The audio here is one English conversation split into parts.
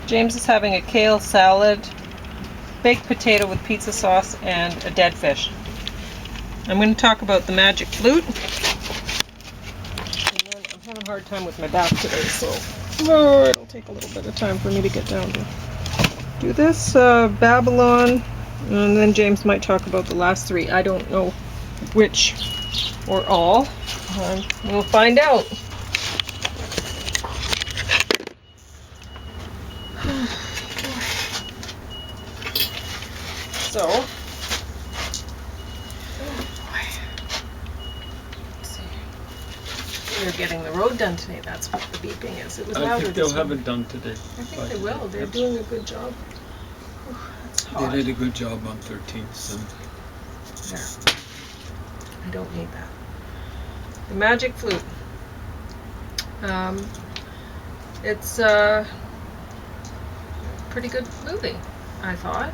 James is having a kale salad, baked potato with pizza sauce, and a dead fish. I'm going to talk about the Magic Flute. And then I'm having a hard time with my back today, so it'll take a little bit of time for me to get down to do this. Babylon, and then James might talk about the last three. I don't know which or all. We'll find out. So, they're getting the road done today. That's what the beeping is. It was louder. I think they'll have it done today. I think they will. They're doing a good job. That's hot. They did a good job on 13th. So. There. I don't need that. The Magic Flute. It's a pretty good movie, I thought.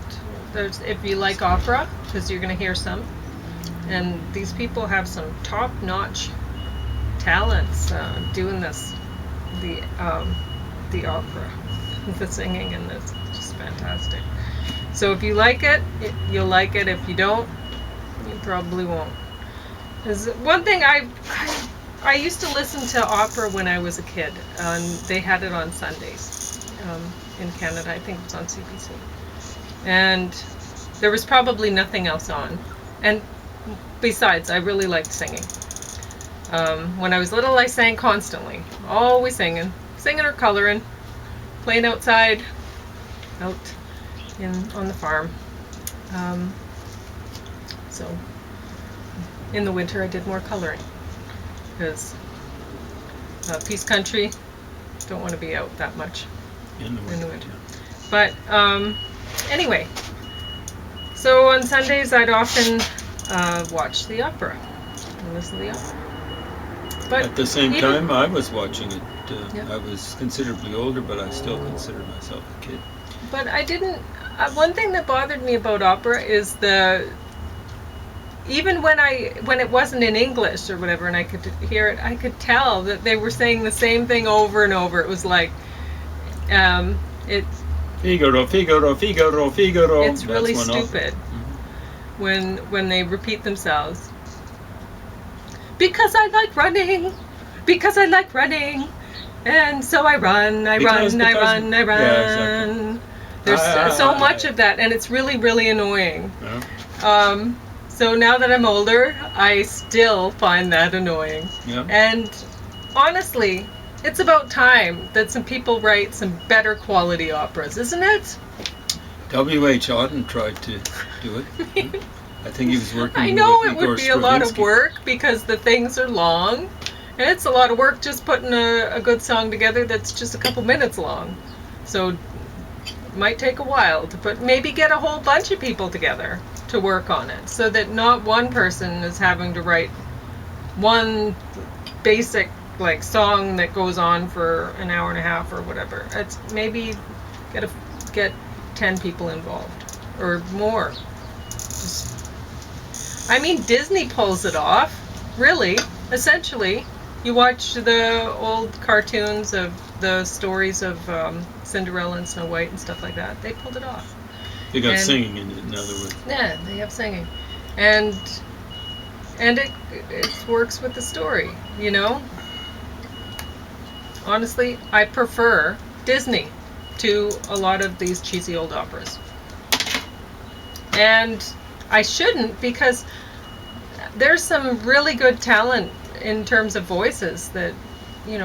If you like opera, because you're going to hear some, and these people have some top-notch talents doing this, the opera, the singing, and it's just fantastic. So if you like it, you'll like it. If you don't, you probably won't. There's one thing I used to listen to opera when I was a kid, and they had it on Sundays in Canada. I think it was on CBC. And there was probably nothing else on. And besides, I really liked singing. When I was little, I sang constantly, always singing or coloring, playing outside, out on the farm. So in the winter, I did more coloring because Peace Country, don't want to be out that much in the winter. But anyway, so on Sundays I'd often watch the opera and listen to the opera. But at the same time, I was watching it. I was considerably older, but I still consider myself a kid. But I didn't. One thing that bothered me about opera is even when it wasn't in English or whatever, and I could hear it, I could tell that they were saying the same thing over and over. It was like, Figaro, Figaro, Figaro, Figaro. It's really stupid when they repeat themselves. Because I like running, and so I run. Yeah, exactly. There's so much of that, and it's really, really annoying. Yeah. So now that I'm older, I still find that annoying. Yeah. And honestly, it's about time that some people write some better quality operas, isn't it? W.H. Auden tried to do it. I think he was working. I know it would be a lot of work because the things are long, and it's a lot of work just putting a good song together that's just a couple minutes long. So it might take a while to maybe get a whole bunch of people together to work on it, so that not one person is having to write one basic song that goes on for an hour and a half or whatever. It's maybe get 10 people involved or more. I mean, Disney pulls it off, really. Essentially, you watch the old cartoons of the stories of Cinderella and Snow White and stuff like that. They pulled it off. They got singing in it, in other words. Yeah, they have singing, and it works with the story. You know. Honestly, I prefer Disney to a lot of these cheesy old operas, and I shouldn't, because there's some really good talent in terms of voices that,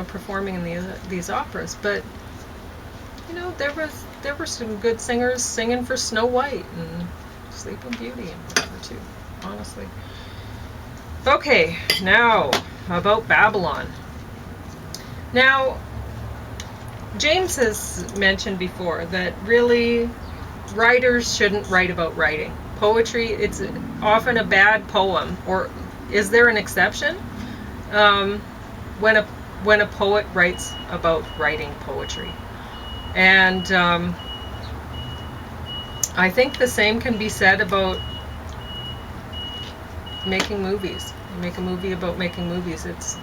performing in these operas. But, there were some good singers singing for Snow White and Sleeping Beauty and whatever too, honestly. Okay, now about Babylon. Now, James has mentioned before that really writers shouldn't write about writing. Poetry, it's often a bad poem, or is there an exception? When a poet writes about writing poetry. And I think the same can be said about making movies. You make a movie about making movies, it's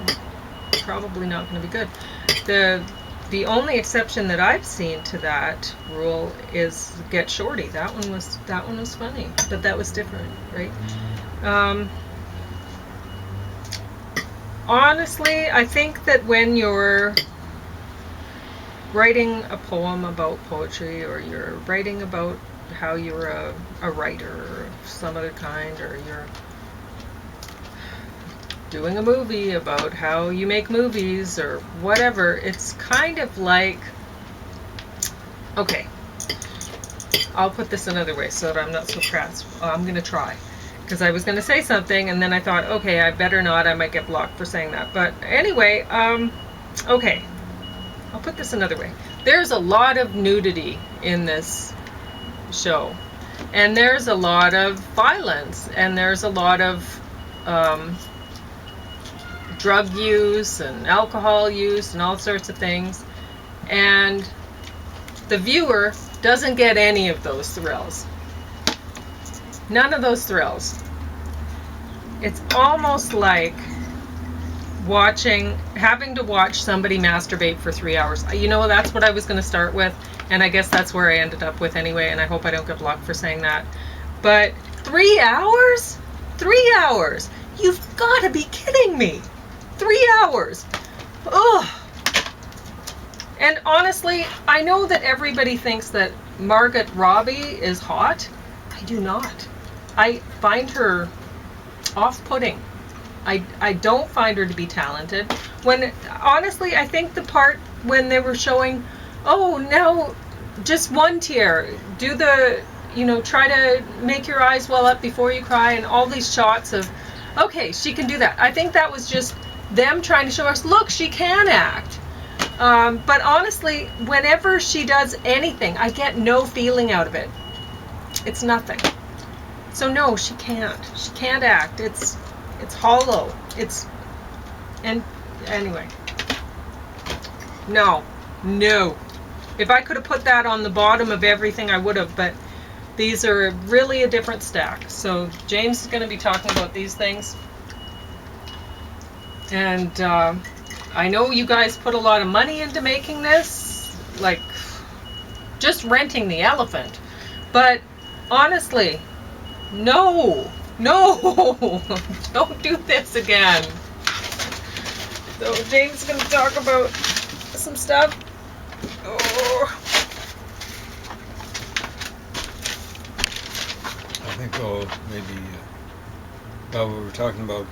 probably not going to be good. The The only exception that I've seen to that rule is Get Shorty. That one was funny, but that was different, right? Honestly, I think that when you're writing a poem about poetry, or you're writing about how you're a writer of some other kind, or you're doing a movie about how you make movies or whatever, it's kind of like, okay, I'll put this another way so that I'm not so crass. I'm going to try. Because I was going to say something, and then I thought, okay, I better not. I might get blocked for saying that. But anyway, okay. I'll put this another way. There's a lot of nudity in this show. And there's a lot of violence. And there's a lot of drug use and alcohol use and all sorts of things. And the viewer doesn't get any of those thrills. None of those thrills. It's almost like having to watch somebody masturbate for 3 hours. You know, that's what I was going to start with, and I guess that's where I ended up with anyway, and I hope I don't get blocked for saying that. But 3 hours? 3 hours? You've got to be kidding me. 3 hours. Ugh. And honestly, I know that everybody thinks that Margot Robbie is hot. I do not. I find her off-putting. I don't find her to be talented. Honestly, I think the part when they were showing, oh, now just one tear, try to make your eyes well up before you cry, and all these shots of, okay, she can do that. I think that was just them trying to show us, look, she can act. But honestly, whenever she does anything, I get no feeling out of it. It's nothing. So no, she can't. She can't act. It's hollow. And anyway. No. If I could have put that on the bottom of everything, I would have, but these are really a different stack. So James is going to be talking about these things. And I know you guys put a lot of money into making this, like just renting the elephant. But honestly, no, don't do this again. So James is going to talk about some stuff. Oh. I think, maybe, we were talking about,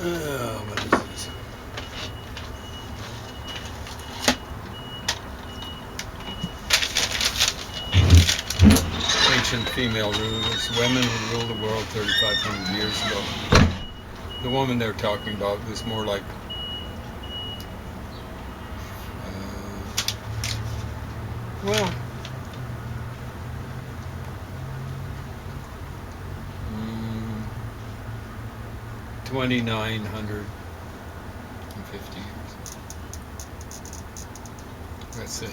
what is this? Ancient female rulers, women who ruled the world 3,500 years ago. The woman they're talking about was more like well, 2,950 years. Let's say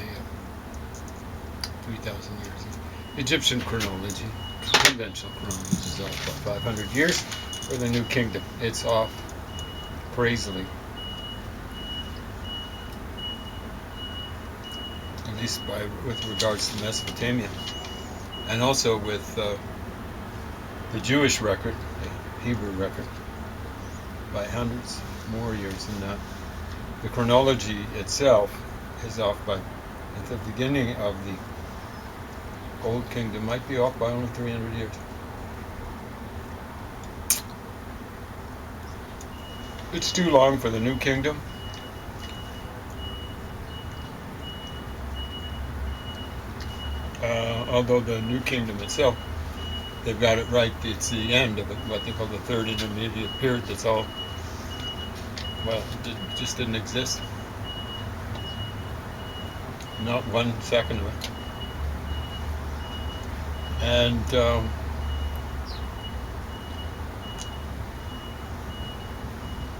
3,000 years. Egyptian chronology, conventional chronology, is off by 500 years for the New Kingdom. It's off crazily. At least with regards to Mesopotamia. And also with the Jewish record, the Hebrew record, by hundreds more years than that. The chronology itself is off by, at the beginning of the Old Kingdom, might be off by only 300 years. It's too long for the New Kingdom. Although the New Kingdom itself, they've got it right. It's the end of it, what they call the third intermediate period. That's all, well, it just didn't exist. Not 1 second of it. And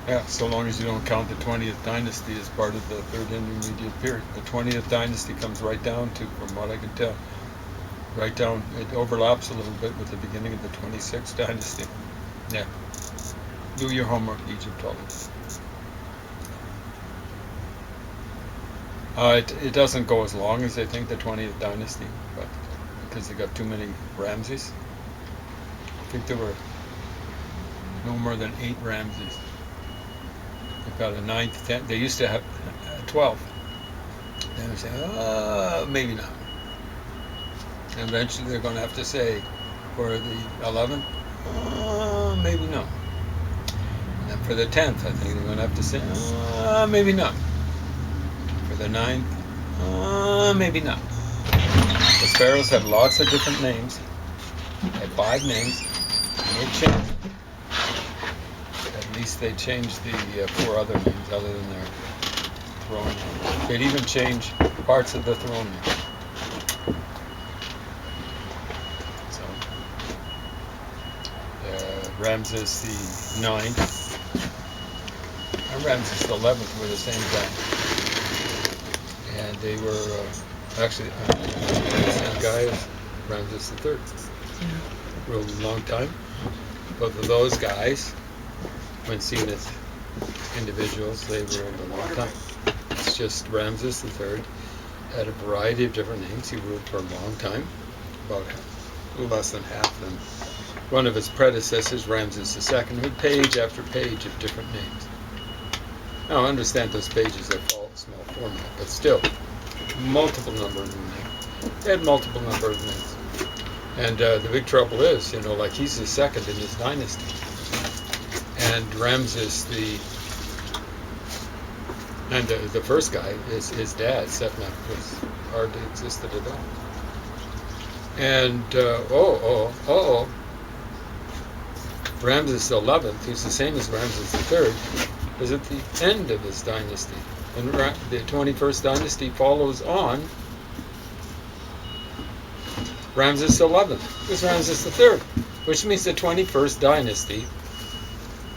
yeah, so long as you don't count the 20th dynasty as part of the third intermediate period. The 20th dynasty comes right down to, from what I can tell, right down, it overlaps a little bit with the beginning of the 26th dynasty. Yeah. Do your homework, Egyptology. It doesn't go as long as they think the 20th dynasty, but because they got too many Ramses. I think there were no more than 8 Ramses. They've got a 9th, 10th. They used to have 12. Then they say, maybe not. And eventually they're going to have to say, for the 11th, maybe no. And then for the 10th, I think they're going to have to say, maybe not. For the 9th, maybe not. The sparrows have lots of different names. They have 5 names. And they change. At least they changed the 4 other names other than their throne name. They'd even change parts of the throne name. So, Ramses the 9th and Ramses the 11th were the same guy. And they were actually the same guy as Ramses the 3rd. Yeah. Ruled a long time. Both of those guys, when seen as individuals, they ruled a long time. It's just Ramses III had a variety of different names. He ruled for a long time, about less than half than one of his predecessors, Ramses II, with page after page of different names. Now, I understand those pages are small format, but still, multiple number of names. They had multiple number of names. And the big trouble is, like he's the second in his dynasty. And Ramses the first guy is his dad, Setnach, was hardly existed at all. And Ramses the 11th, who's the same as Ramses the 3rd, is at the end of his dynasty. And the 21st dynasty follows on Ramses the 11th. It's Ramses the 3rd, which means the 21st dynasty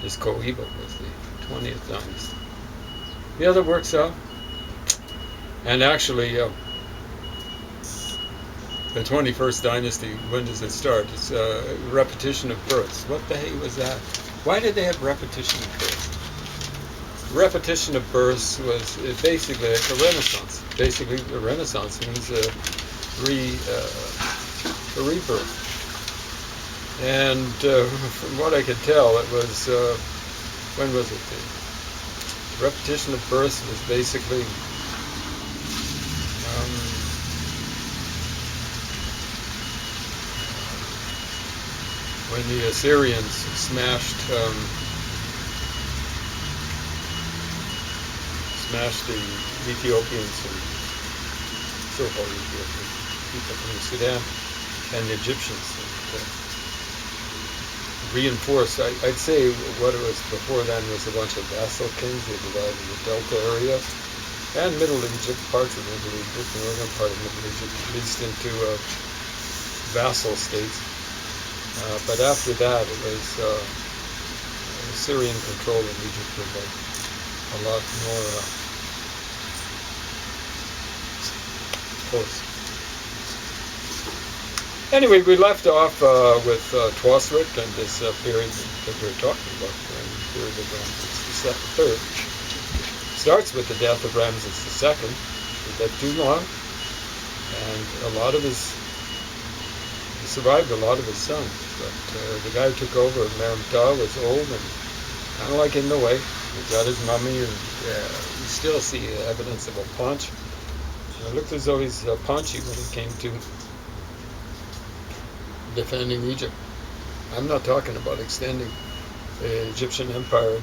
is coeval with the 20th dynasty. The other works out. And actually, the 21st dynasty, when does it start? It's repetition of births. What the heck was that? Why did they have repetition of births? Repetition of births was basically like a Renaissance. Basically, the Renaissance means a rebirth. And from what I could tell, it was, when was it? The repetition of births was basically when the Assyrians smashed the Ethiopians and so-called Ethiopians, people from Sudan, and the Egyptians, and reinforced. I'd say what it was before then was a bunch of vassal kings. They divided the Delta area and Middle Egypt, parts of Middle Egypt, the northern part of Middle Egypt, at least into vassal states. But after that, it was Syrian control in Egypt was a lot more close. Anyway, we left off with Twosret and this period that we're talking about, the period of Ramses III. Starts with the death of Ramses II. He lived too long, and he survived a lot of his sons. But the guy who took over, Merimta, was old and kind of like in the way. He got his mummy, and we still see evidence of a paunch. It looked as though he's paunchy when it came to defending Egypt. I'm not talking about extending the Egyptian empire in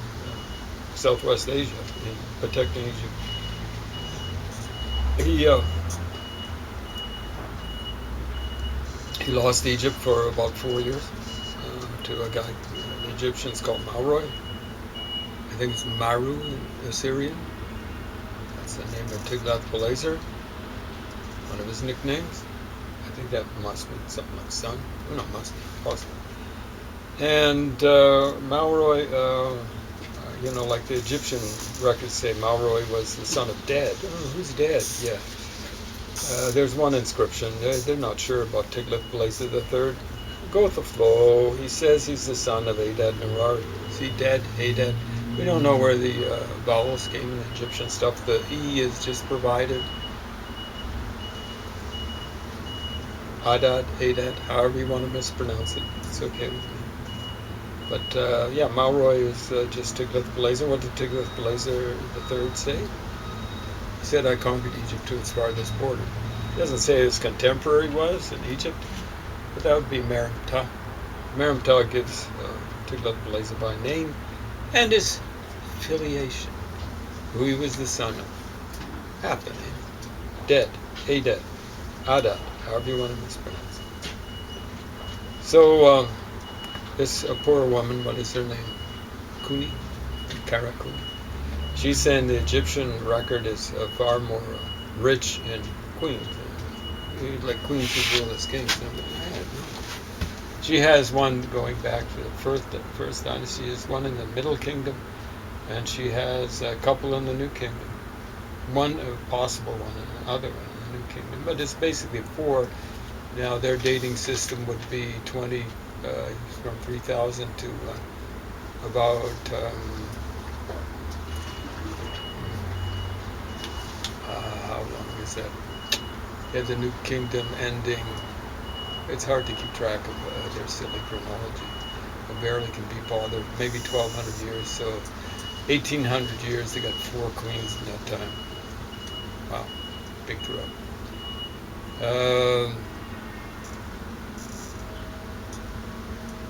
Southwest Asia, in protecting Egypt. He lost Egypt for about 4 years to a guy the Egyptians called Mauroi. I think it's Maru in Assyrian. That's the name of Tiglath-Pileser, one of his nicknames. I think that must mean something like son. Well, not must be, possible. And Mauroi, like the Egyptian records say, Mauroi was the son of Dad. Oh, who's Dad? Yeah. There's one inscription. They're not sure about Tiglath-Pileser III. Go with the flow. He says he's the son of Adad Nerar. See, Dad, Adad, We don't know where the vowels came in the Egyptian stuff. The E is just provided. Adad, Adad, however you want to mispronounce it, it's okay with me. But yeah, Malroy is just Tiglath-Pileser. What did Tiglath-Pileser III say? He said, I conquered Egypt to its farthest border. He doesn't say his contemporary was in Egypt, but that would be Merenptah. Merenptah gives Tiglath-Pileser by name and his affiliation, who he was the son of. Half the name. Dead, Adad, Adad, however you want to mispronounce it. So, this poor woman, what is her name? Kuni? Karakuni. She's saying the Egyptian record is far more rich in queens. Like queens who rule as kings. She has one going back to the first dynasty. She has one in the Middle Kingdom, and she has a couple in the New Kingdom. One, a possible one, and another one in the New Kingdom. But it's basically 4. Now, their dating system would be 20, from 3,000 to about how long is that? Yeah, the New Kingdom ending. It's hard to keep track of their silly chronology. I barely can be bothered. Maybe 1,200 years, so 1,800 years. They got 4 queens in that time. Wow, big drop.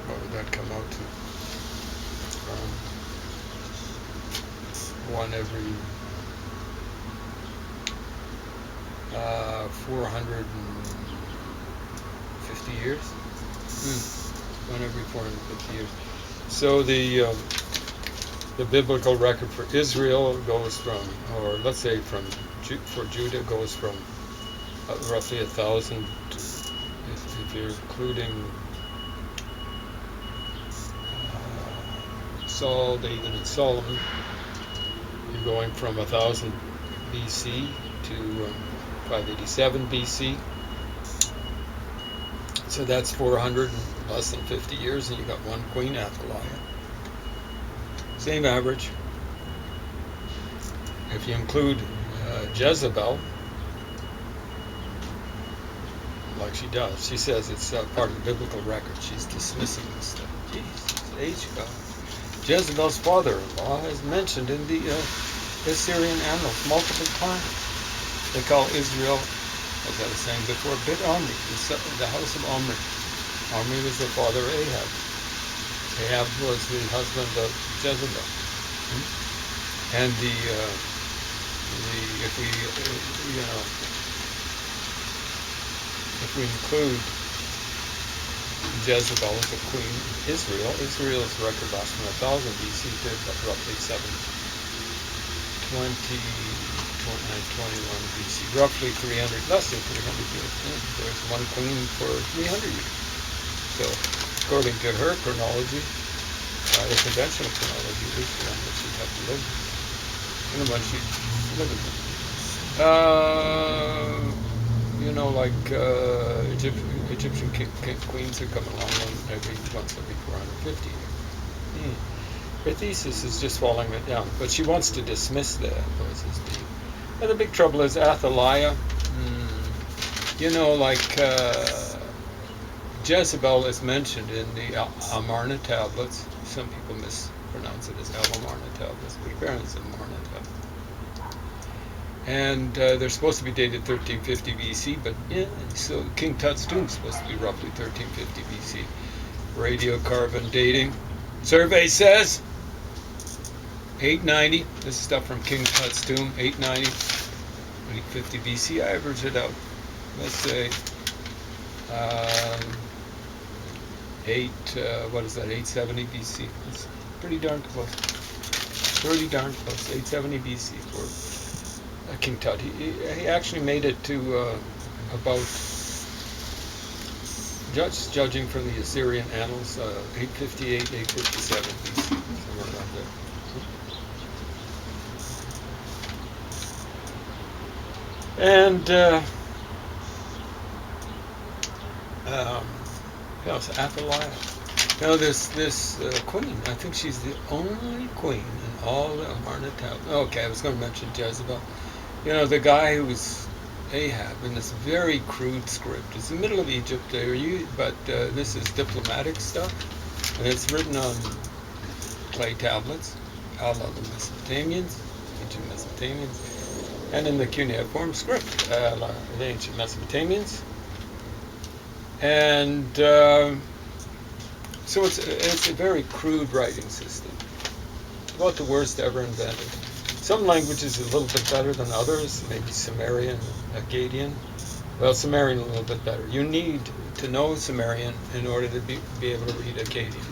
What would that come out to? One every 450 years. One every 450 years. So the biblical record for Israel goes from, or let's say for Judah goes from roughly 1,000. If you're including Saul, David, and Solomon, you're going from 1,000 BC to 587 BC. So that's 400 and less than 50 years, and you got one queen, Athaliah. Same average. If you include Jezebel, like she does, she says it's part of the biblical record. She's dismissing this stuff. Jesus, age God. Jezebel's father-in-law is mentioned in the Assyrian annals multiple times. They call Israel, as I was saying before, Bit Omri, the house of Omri. Omri was the father of Ahab. Ahab was the husband of Jezebel. And if we include Jezebel as a queen, Israel's record lasts from 1,000 BC to roughly 721 BC, roughly 300, less than 300 years. There's one queen for 300 years. So, according to her chronology, the conventional chronology is the one that she'd have to live with, and the one she'd live with. Like Egyptian queens are coming along once every 450 years. Her thesis is just following it down, but she wants to dismiss the voices being. And the big trouble is Athaliah. Jezebel is mentioned in the Amarna tablets. Some people mispronounce it as Al-Amarna tablets, but apparently it's Amarna tablets. And they're supposed to be dated 1350 BC, but so King Tut's tomb is supposed to be roughly 1350 BC. Radiocarbon dating survey says 890. This is stuff from King Tut's tomb, 890, 850 BC. I average it out. Let's say 870 BC. It's pretty darn close. Pretty darn close. 870 BC for King Tut. He actually made it to about, judging from the Assyrian annals, 858, 857 BC, somewhere around there. And Athaliah. Now this queen, I think she's the only queen in all the Amarna tablets. Okay, I was going to mention Jezebel. You know, the guy who was Ahab in this very crude script. It's the middle of Egypt, but this is diplomatic stuff, and it's written on clay tablets, a la the Mesopotamians, ancient Mesopotamians, and in the cuneiform script, a la the ancient Mesopotamians. And so it's a very crude writing system, about the worst ever invented. Some languages are a little bit better than others, maybe Sumerian, Akkadian. Well, Sumerian a little bit better. You need to know Sumerian in order to be able to read Akkadian.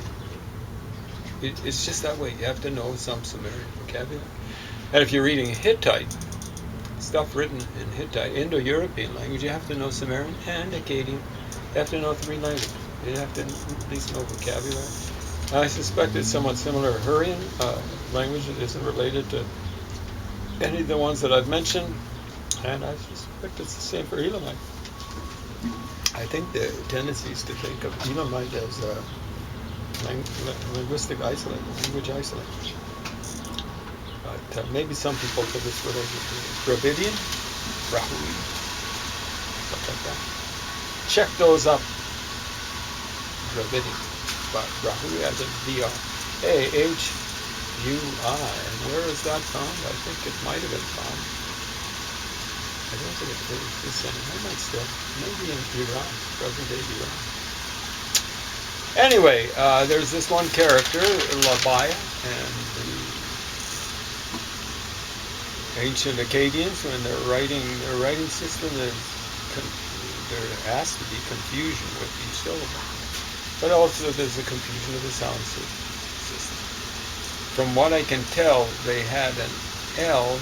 It's just that way. You have to know some Sumerian vocabulary. And if you're reading Hittite, stuff written in Hittite, Indo-European language, you have to know Sumerian and Akkadian. You have to know 3 languages. You have to at least know vocabulary. I suspect it's somewhat similar. Hurrian language isn't related to any of the ones that I've mentioned, and I suspect it's the same for Elamite. I think the tendency is to think of Elamite as a linguistic isolate, language isolate. But maybe some people put this related to Dravidian, Rahui, stuff like that. Check those up. Dravidian, but Rahui as in VR. AHUI, and where is that found? I think it might have been found. I don't think it is the same. It might still, maybe in Iran, present day Iran. Anyway, there's this one character, Labaya, and the ancient Akkadians, when they're writing their writing system, there has to be confusion with each syllable. But also there's a confusion of the sound system. From what I can tell, they had an L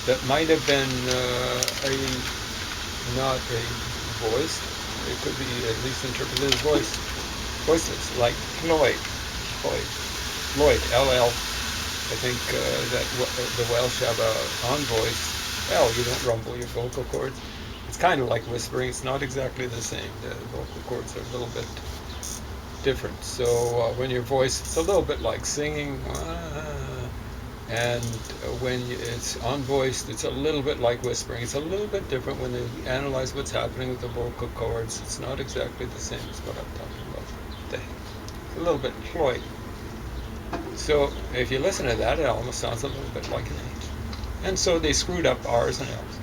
that might have been not a voice. It could be at least interpreted as voiceless, like Lloyd, LL. I think that the Welsh have a on voice. Well, you don't rumble your vocal cords. It's kind of like whispering. It's not exactly the same. The vocal cords are a little bit different. So when your voice, it's a little bit like singing. And when it's unvoiced, it's a little bit like whispering. It's a little bit different when they analyze what's happening with the vocal cords. It's not exactly the same as what I'm talking about today. It's a little bit cloyed. So if you listen to that, it almost sounds a little bit like an H. And so they screwed up R's and L's.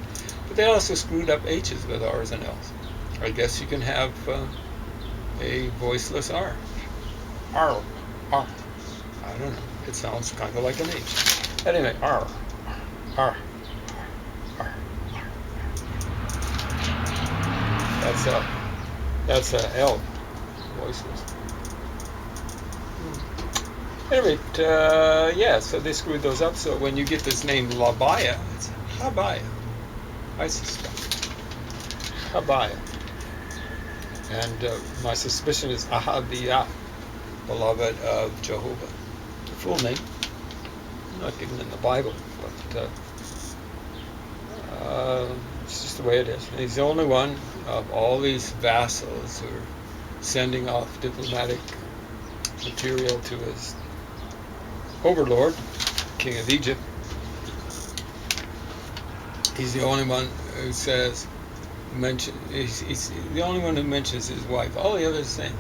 But they also screwed up H's with R's and L's. I guess you can have a voiceless R. R. R. I don't know. It sounds kind of like an H. Anyway, R. R. R. R. That's a L. Voiceless. Anyway, yeah, so they screwed those up. So when you get this name Labaya, it's Habaya. I suspect. Habaya. And my suspicion is Ahabiyah, beloved of Jehovah. The full name, not given in the Bible, but it's just the way it is. And he's the only one of all these vassals who are sending off diplomatic material to his overlord, King of Egypt. He's the only one who says, he's the only one who mentions his wife. All the others say,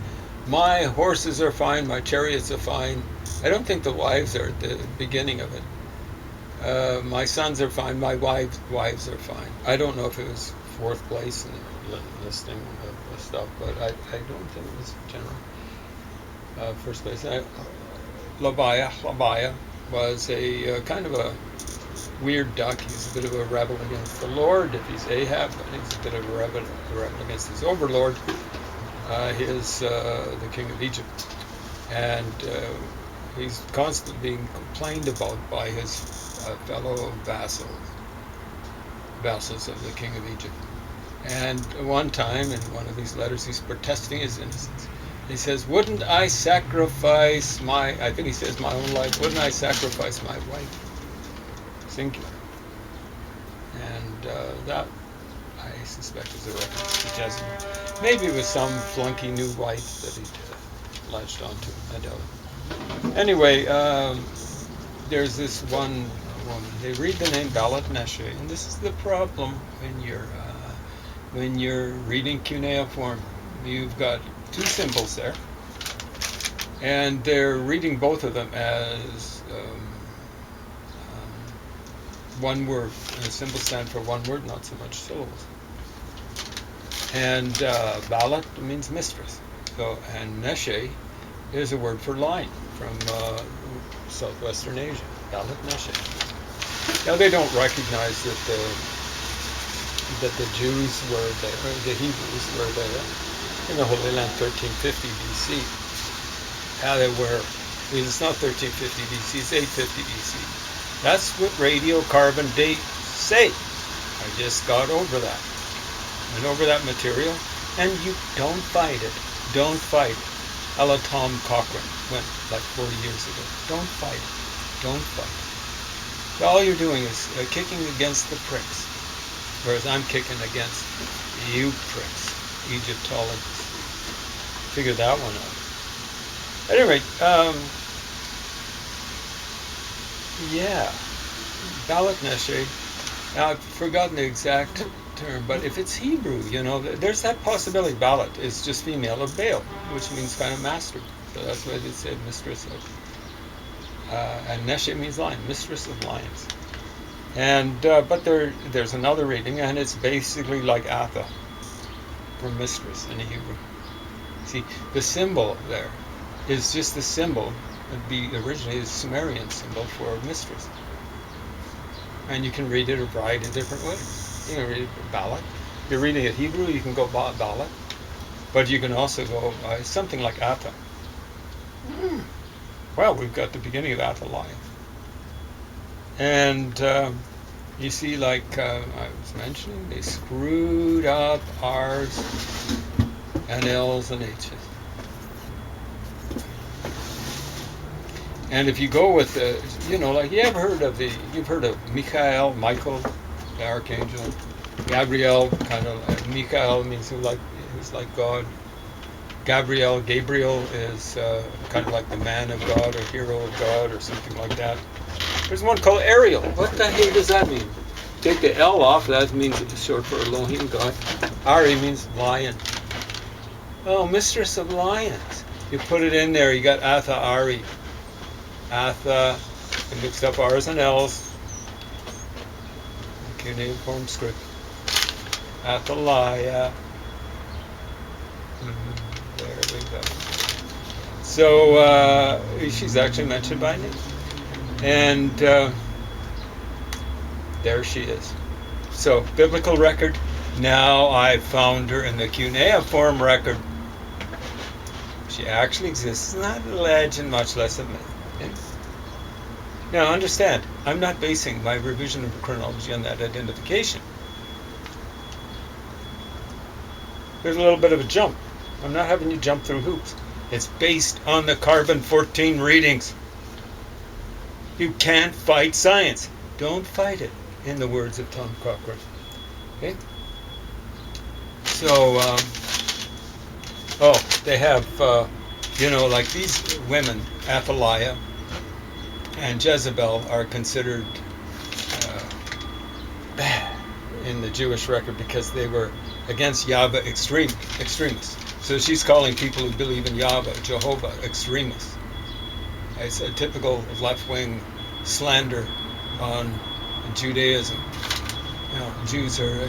my horses are fine, my chariots are fine. I don't think the wives are at the beginning of it. My sons are fine, my wives are fine. I don't know if it was 4th place in the listing of stuff, but I don't think it was general. First place. Labaya was a kind of a weird duck. He's a bit of a rebel against the Lord. If he's Ahab, then he's a bit of a rebel against his overlord, the king of Egypt. And he's constantly being complained about by his fellow vassals of the king of Egypt. And one time, in one of these letters, he's protesting his innocence. He says, wouldn't I sacrifice I think he says my own life, wouldn't I sacrifice my wife? Singular. And that, I suspect, is a reference to Jezebel. Maybe it was some flunky new wife that he'd latched onto. I doubt it. Anyway, there's this one woman. They read the name Ballot Neshe, and this is the problem when you're reading cuneiform. You've got two symbols there, and they're reading both of them as one word. And the symbols stand for one word, not so much syllables. And Ballot means mistress. So, and Neshe is a word for lion from southwestern Asia. Ballot Neshe. Now they don't recognize that the Jews were there, or the Hebrews were there in the Holy Land 1350 BC. How they were. It's not 1350 BC, it's 850 BC. That's what radiocarbon dates say. I just got over that. Went over that material, and you don't fight it. Don't fight it. A la Tom Cochrane went like 40 years ago. Don't fight it. Don't fight it. All you're doing is kicking against the pricks, whereas I'm kicking against you pricks, Egyptologists. Figure that one out. At any rate, yeah, Ballot Neshe. Now I've forgotten the exact term, but if it's Hebrew, there's that possibility. Ballot is just female of Baal, which means kind of master. So that's why they say mistress of. And Neshe means lion, mistress of lions. And but there's another reading, and it's basically like Atha for mistress in Hebrew. See, the symbol there is just the symbol. It'd be originally a Sumerian symbol for mistress. And you can read it a variety of different ways. You can read it Ballot. If you're reading it Hebrew, you can go Ballot. But you can also go something like Atha. Well, we've got the beginning of Athaliah. And you see, like I was mentioning, they screwed up R's and L's and H's. And if you go with the, like you've heard of Michael, the archangel, Gabriel, kind of, Michael means who's like God. Gabriel is kind of like the man of God or hero of God or something like that. There's one called Ariel. What the hell does that mean? Take the L off, that means it's short for Elohim, God. Ari means lion. Oh, mistress of lions. You put it in there, you got Atha Ari. Atha, you mix up R's and L's. Cuneiform script. Athaliah. There we go. So she's actually mentioned by name. And there she is. So, biblical record. Now I found her in the cuneiform record. She actually exists. It's not a legend, much less a myth. Okay? Now understand, I'm not basing my revision of chronology on that identification. There's a little bit of a jump. I'm not having you jump through hoops. It's based on the carbon-14 readings. You can't fight science. Don't fight it, in the words of Tom Cochrane. Okay? So, they have, like these women, Athaliah and Jezebel, are considered bad in the Jewish record because they were against Yahweh extremists. So she's calling people who believe in Yahweh, Jehovah, extremists. It's a typical left-wing slander on Judaism. Jews are